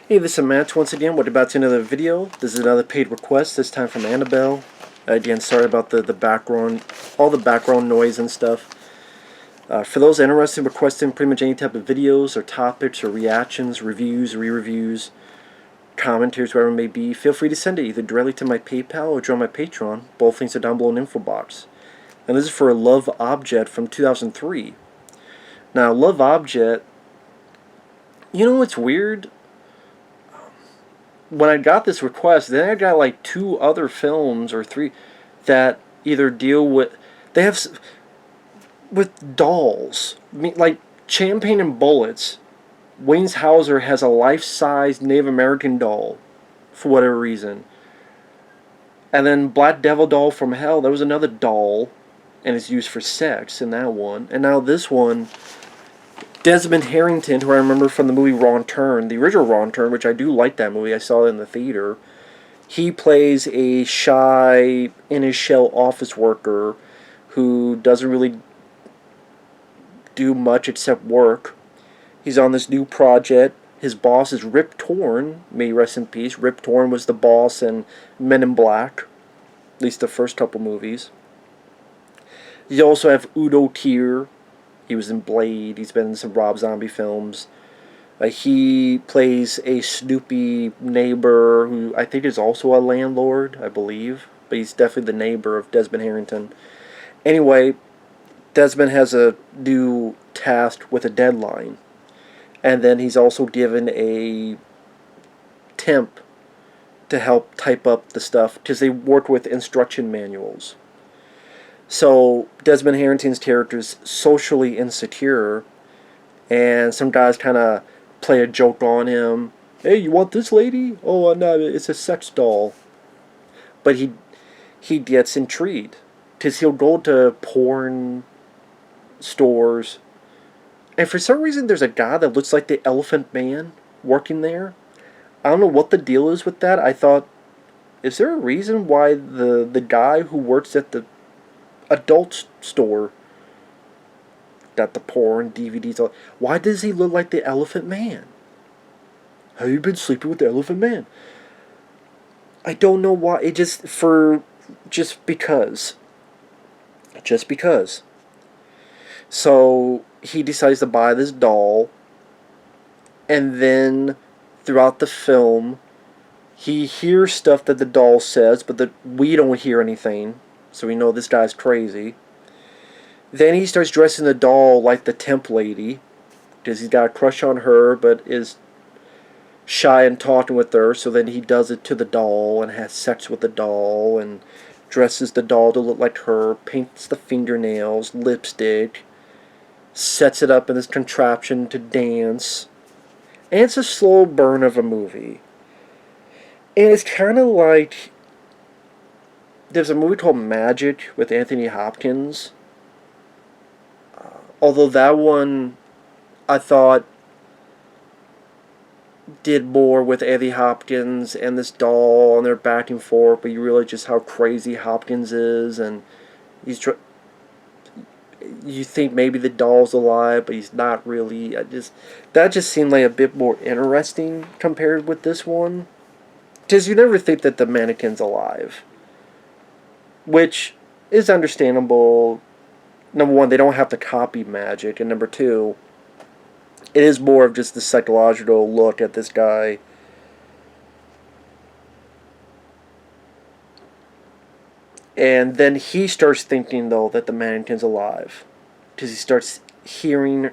Hey, this is Matt once again. What about another video? This is another paid request, this time from Anabel. Again, sorry about the background, all the background noise and stuff. For those interested in requesting pretty much any type of videos or topics or reactions, reviews, re-reviews, commentaries, whatever it may be, feel free to send it either directly to my PayPal or join my Patreon. Both links are down below in the info box. And this is for Love Object from 2003. Now, Love Object, you know what's weird? When I got this request, then I got like two other films or three that either deal with, they have with dolls. I mean, like Champagne and Bullets. Wayne's Hauser has a life-size Native American doll for whatever reason. And then Black Devil Doll from Hell, there was another doll, and it's used for sex in that one. And now this one, Desmond Harrington, who I remember from the movie Wrong Turn, the original Wrong Turn, which I do like that movie. I saw it in the theater. He plays a shy, in-his-shell office worker who doesn't really do much except work. He's on this new project. His boss is Rip Torn. May he rest in peace. Rip Torn was the boss in Men in Black, at least the first couple movies. You also have Udo Kier. He was in Blade. He's been in some Rob Zombie films. He plays a snoopy neighbor who I think is also a landlord, I believe. But he's definitely the neighbor of Desmond Harrington. Anyway, Desmond has a new task with a deadline. And then he's also given a temp to help type up the stuff because they work with instruction manuals. So Desmond Harrington's character is socially insecure, and some guys kind of play a joke on him. Hey, you want this lady? Oh, no, it's a sex doll. But he gets intrigued because he'll go to porn stores, and for some reason there's a guy that looks like the Elephant Man working there. I don't know what the deal is with that. I thought, is there a reason why the guy who works at the adult store got the porn DVDs? Why does he look like the Elephant Man? Have you been sleeping with the Elephant Man? I don't know why. It just because. Just because. So he decides to buy this doll, and then throughout the film, he hears stuff that the doll says, but we don't hear anything, so we know this guy's crazy. Then he starts dressing the doll like the temp lady, because he's got a crush on her, but is shy and talking with her, so then he does it to the doll and has sex with the doll and dresses the doll to look like her, paints the fingernails, lipstick, sets it up in this contraption to dance. And it's a slow burn of a movie. And it's kind of like, there's a movie called Magic with Anthony Hopkins. Although that one, I thought, did more with Anthony Hopkins and this doll and they're back and forth, but you realize just how crazy Hopkins is, and you think maybe the doll's alive, but he's not really. That just seemed like a bit more interesting compared with this one, because you never think that the mannequin's alive, which is understandable. Number one, they don't have to copy magic, and number two, it is more of just the psychological look at this guy. And then he starts thinking, though, that the mannequin's alive. Because he starts hearing.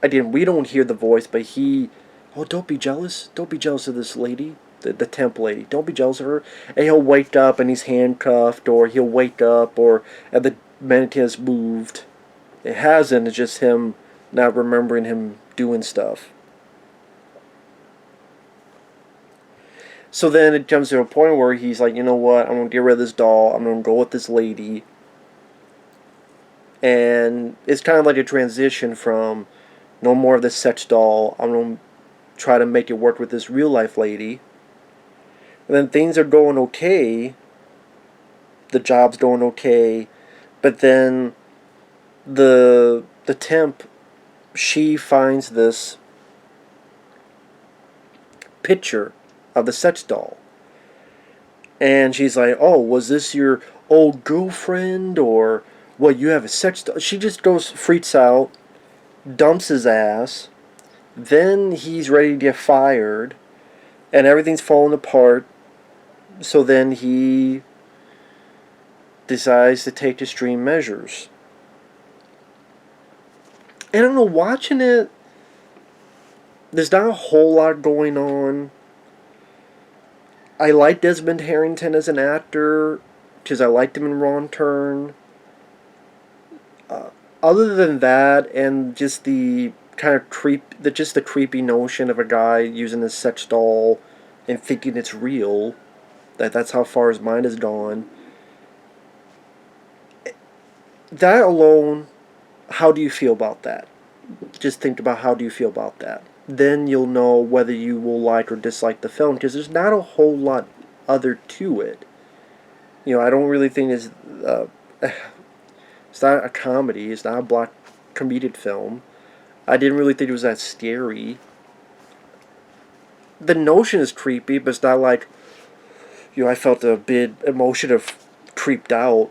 Again, we don't hear the voice, but he. Oh, don't be jealous. Don't be jealous of this lady. The temp lady. Don't be jealous of her. And he'll wake up and he's handcuffed, or he'll wake up, and the mannequin has moved. It hasn't. It's just him not remembering him doing stuff. So then it comes to a point where he's like, you know what, I'm going to get rid of this doll, I'm going to go with this lady. And it's kind of like a transition from no more of this sex doll, I'm going to try to make it work with this real life lady. And then things are going okay, the job's going okay, but then the temp, she finds this picture of the sex doll. And she's like, oh, was this your old girlfriend? Or what, you have a sex doll? She just goes, freaks out, dumps his ass. Then he's ready to get fired. And everything's falling apart. So then he decides to take extreme measures. And I don't know, watching it, there's not a whole lot going on. I like Desmond Harrington as an actor, because I liked him in Wrong Turn. Other than that, and just the kind of just the creepy notion of a guy using a sex doll and thinking it's real, that's how far his mind has gone. That alone, how do you feel about that? Just think about how do you feel about that. Then you'll know whether you will like or dislike the film, because there's not a whole lot other to it. You know, I don't really think it's not a comedy. It's not a black comedic film. I didn't really think it was that scary. The notion is creepy, but it's not like, you know, I felt a bit emotion of creeped out.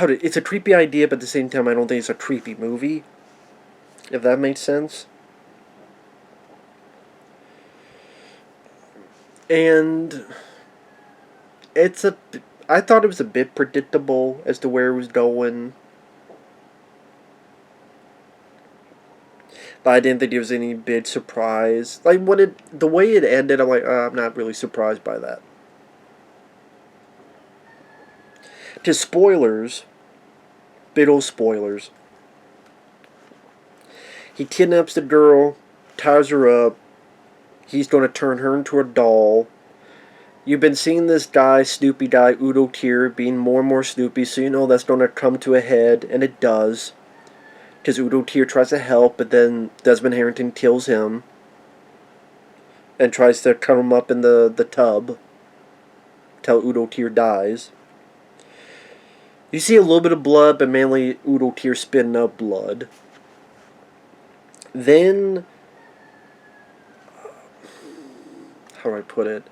It's a creepy idea, but at the same time, I don't think it's a creepy movie. If that makes sense. And I thought it was a bit predictable as to where it was going. But I didn't think it was any big surprise. Like, the way it ended, I'm like, I'm not really surprised by that. To spoilers, big old spoilers. He kidnaps the girl, ties her up. He's going to turn her into a doll. You've been seeing this guy, Snoopy guy, Udo Kier, being more and more Snoopy, so you know that's going to come to a head, and it does. Because Udo Kier tries to help, but then Desmond Harrington kills him. And tries to cut him up in the tub. Till Udo Kier dies. You see a little bit of blood, but mainly Udo Kier spitting up blood. Then, how do I put it?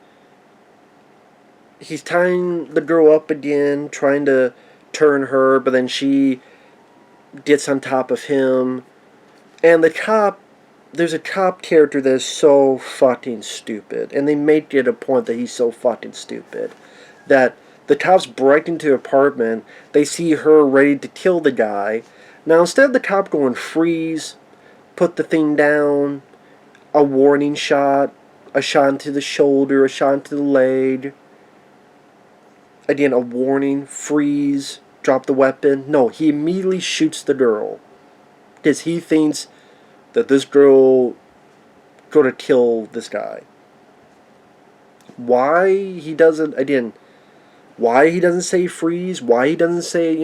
He's tying the girl up again, trying to turn her, but then she gets on top of him. And there's a cop character that is so fucking stupid. And they make it a point that he's so fucking stupid. That the cops break into the apartment, they see her ready to kill the guy. Now, instead of the cop going freeze, put the thing down, a warning shot, a shot into the shoulder, a shot into the leg, again, a warning, freeze, drop the weapon. No, he immediately shoots the girl. Because he thinks that this girl going to kill this guy. Why he doesn't say freeze, why he doesn't say,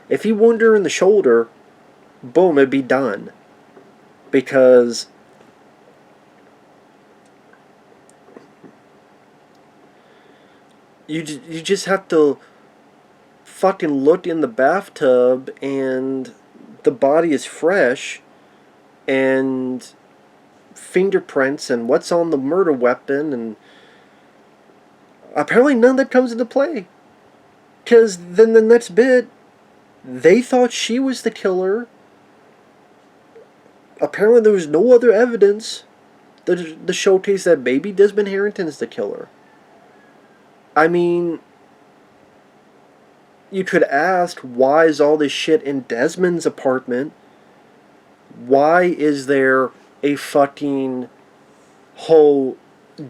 if he wounded her in the shoulder, boom, it'd be done. Because you just have to fucking look in the bathtub and the body is fresh and fingerprints and what's on the murder weapon, and apparently none of that comes into play. Because then the next bit, they thought she was the killer. Apparently there was no other evidence to showcase that maybe Desmond Harrington is the killer. I mean, you could ask, why is all this shit in Desmond's apartment? Why is there a fucking whole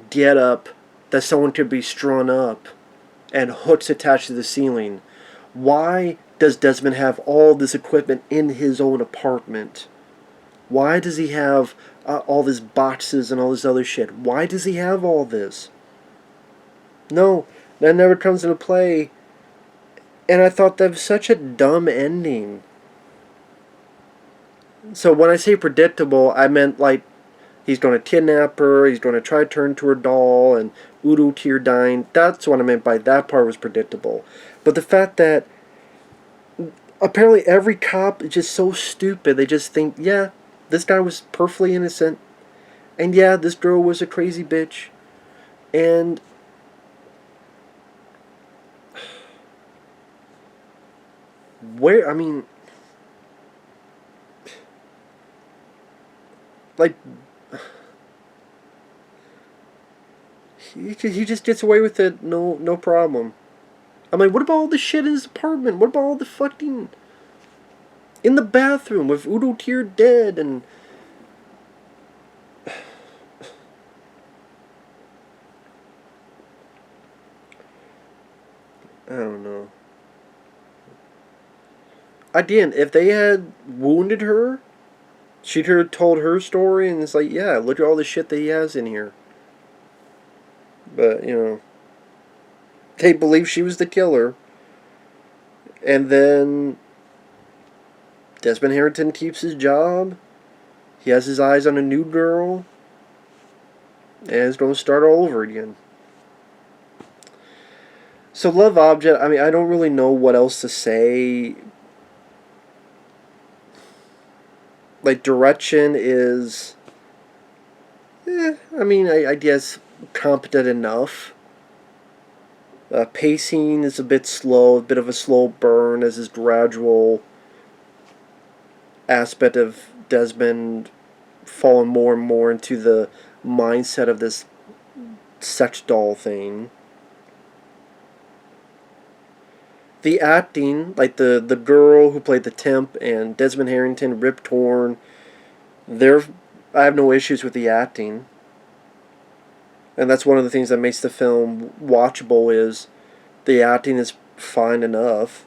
get-up that someone could be strung up and hooks attached to the ceiling? Why does Desmond have all this equipment in his own apartment? Why does he have all these boxes and all this other shit? Why does he have all this? No, that never comes into play. And I thought that was such a dumb ending. So when I say predictable, I meant like he's going to kidnap her, he's going to try to turn to her doll, and Udo Kier dying. That's what I meant by that part was predictable. But the fact that apparently every cop is just so stupid, they just think, yeah, This guy was perfectly innocent. And yeah, this girl was a crazy bitch. And where, I mean, like, he just gets away with it, no problem. I'm like, what about all the shit in his apartment? What about all the fucking in the bathroom with Udo Kier dead and I don't know. Again, if they had wounded her, she'd have told her story, and it's like, yeah, look at all the shit that he has in here. But they believe she was the killer, and then Desmond Harrington keeps his job. He has his eyes on a new girl, and it's going to start all over again. So Love Object, I mean, I don't really know what else to say. Like, direction is, I mean, I guess competent enough. Pacing is a bit slow, a bit of a slow burn as his gradual aspect of Desmond falling more and more into the mindset of this sex doll thing. The acting, like the girl who played the temp and Desmond Harrington, Rip Torn, I have no issues with the acting. And that's one of the things that makes the film watchable is the acting is fine enough.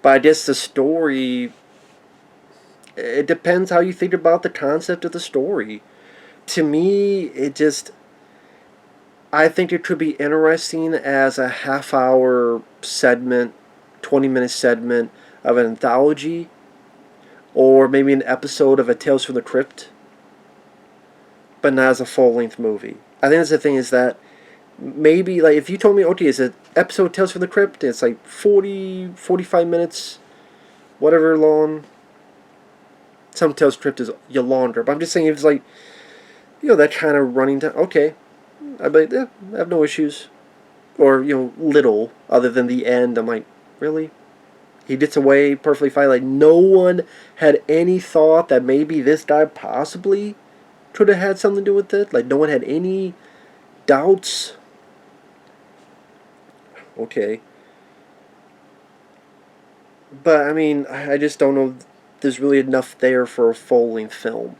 But I guess the story, it depends how you think about the concept of the story. To me, I think it could be interesting as a half-hour segment, 20-minute segment of an anthology, or maybe an episode of a Tales from the Crypt, but not as a full-length movie. I think that's the thing is that maybe, like, if you told me, okay, it's an episode of Tales from the Crypt, it's like 40, 45 minutes, whatever long. Some Tales from the Crypt is longer, but I'm just saying if it's like, that kind of running time, okay. I'd be like, yeah, I have no issues. Or, little, other than the end. I'm like, really? He gets away perfectly fine. Like, no one had any thought that maybe this guy possibly could have had something to do with it. Like, no one had any doubts. Okay. But, I mean, I just don't know if there's really enough there for a full-length film.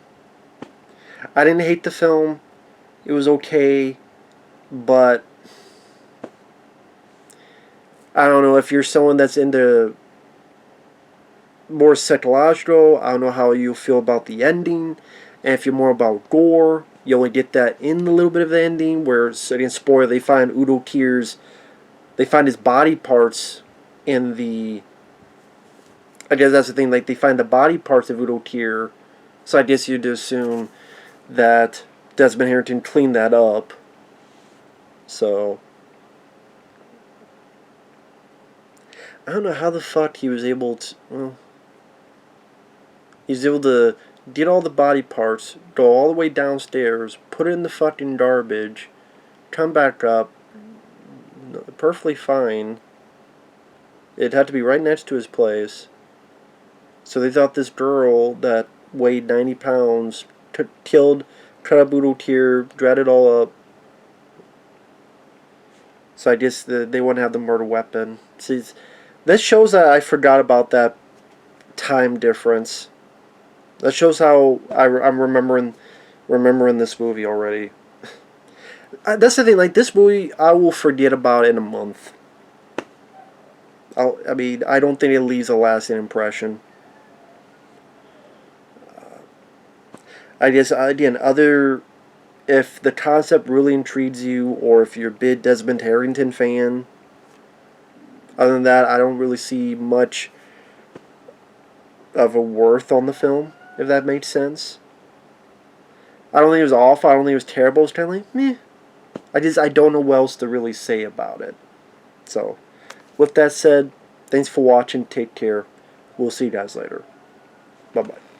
I didn't hate the film. It was okay. But I don't know if you're someone that's into more psychological. I don't know how you feel about the ending. And if you're more about gore, you only get that in a little bit of the ending where, again, spoiler, they find Udo Kier's, they find his body parts in the, I guess that's the thing, like they find the body parts of Udo Kier. So I guess you'd assume that Desmond Harrington cleaned that up. So I don't know how the fuck he was able to, well, he was able to get all the body parts, go all the way downstairs, put it in the fucking garbage, come back up, perfectly fine. It had to be right next to his place. So they thought this girl that weighed 90 pounds killed, cut up Udo Kier, dried it all up. So I guess they want to have the murder weapon. See, this shows that I forgot about that time difference. That shows how I'm remembering this movie already. That's the thing. Like this movie, I will forget about in a month. I mean, I don't think it leaves a lasting impression. I guess again, if the concept really intrigues you, or if you're a big Desmond Harrington fan. Other than that, I don't really see much of a worth on the film, if that makes sense. I don't think it was awful. I don't think it was terrible. It's kind of like, meh. I don't know what else to really say about it. So, with that said, thanks for watching. Take care. We'll see you guys later. Bye bye.